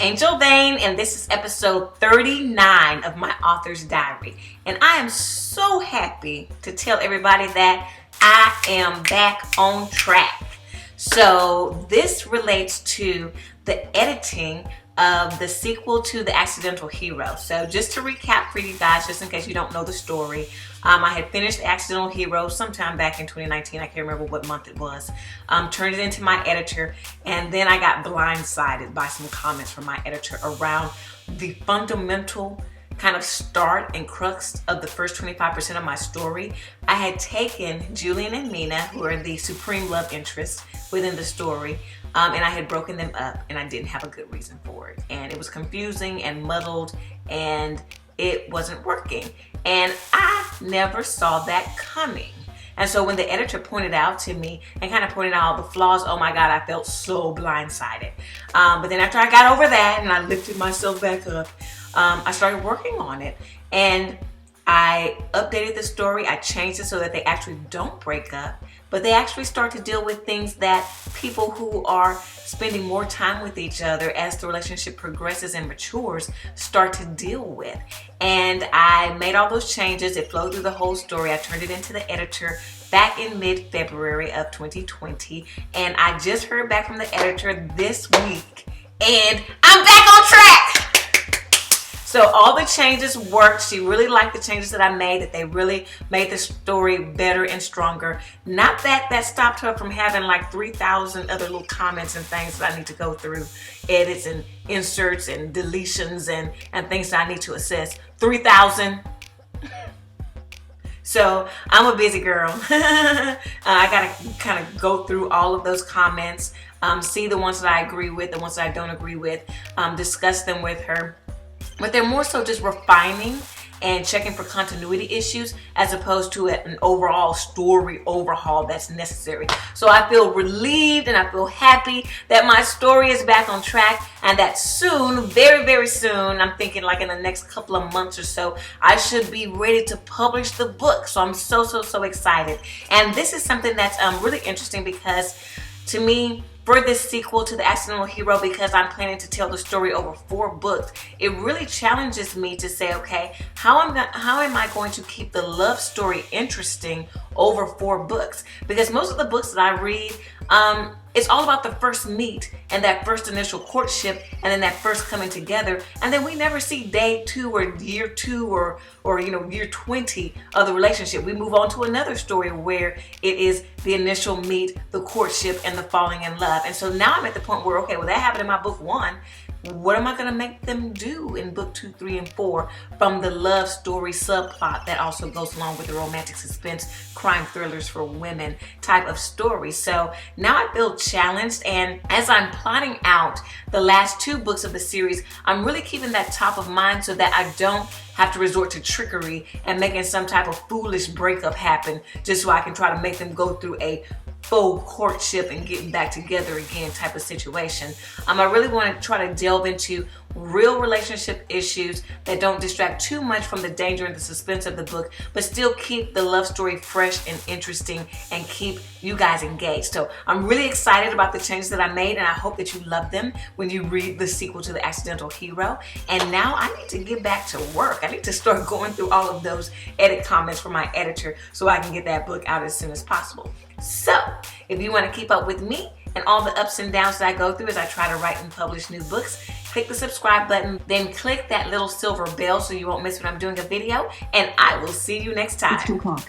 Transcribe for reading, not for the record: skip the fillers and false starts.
Angel Vane, and this is episode 39 of my author's diary. And I am so happy to tell everybody that I am back on track. So this relates to the editing of the sequel to The Accidental Hero. So just to recap for you guys, just in case you don't know the story, I had finished The Accidental Hero sometime back in 2019. I can't remember what month it was. Turned it into my editor, and then I got blindsided by some comments from my editor around the fundamental kind of start and crux of the first 25% of my story. I had taken Julian and Mina, who are the supreme love interests within the story, and I had broken them up, and I didn't have a good reason for it. And it was confusing and muddled, and it wasn't working. And I never saw that coming. And so when the editor pointed out to me and kind of pointed out all the flaws, oh my God, I felt so blindsided. But then after I got over that and I lifted myself back up, I started working on it. And I updated the story. I changed it so that they actually don't break up, but they actually start to deal with things that people who are spending more time with each other as the relationship progresses and matures start to deal with. And I made all those changes. It flowed through the whole story. I turned it into the editor back in mid-February of 2020. And I just heard back from the editor this week, and I'm back on track. So all the changes worked. She really liked the changes that I made, that they really made the story better and stronger. Not that that stopped her from having like 3,000 other little comments and things that I need to go through, edits and inserts and deletions and things that I need to assess. 3,000. So I'm a busy girl. I gotta kind of go through all of those comments, see the ones that I agree with, the ones that I don't agree with, discuss them with her. But they're more so just refining and checking for continuity issues as opposed to an overall story overhaul that's necessary. So I feel relieved and I feel happy that my story is back on track, and that soon, very, very soon, I'm thinking like in the next couple of months or so, I should be ready to publish the book. So I'm so excited. And this is something that's really interesting because to me, for this sequel to The Accidental Hero, because I'm planning to tell the story over 4 books, it really challenges me to say, okay, how am I going to keep the love story interesting over 4 books? Because most of the books that I read, it's all about the first meet and that first initial courtship and then that first coming together, and then we never see day 2 or year 2 or year 20 of the relationship. We move on to another story where it is the initial meet, the courtship, and the falling in love. And so now I'm at the point where, okay, well, that happened in my book 1. What am I going to make them do in book 2, 3, and 4 from the love story subplot that also goes along with the romantic suspense, crime thrillers for women type of story? So now I feel challenged, and as I'm plotting out the last 2 books of the series, I'm really keeping that top of mind so that I don't have to resort to trickery and making some type of foolish breakup happen just so I can try to make them go through a faux courtship and getting back together again type of situation. I really want to try to delve into real relationship issues that don't distract too much from the danger and the suspense of the book, but still keep the love story fresh and interesting and keep you guys engaged. So I'm really excited about the changes that I made, and I hope that you love them when you read the sequel to The Accidental Hero. And now I need to get back to work. I need to start going through all of those edit comments from my editor so I can get that book out as soon as possible. So if you want to keep up with me and all the ups and downs that I go through as I try to write and publish new books, click the subscribe button, then click that little silver bell so you won't miss when I'm doing a video, and I will see you next time. It's 2 o'clock.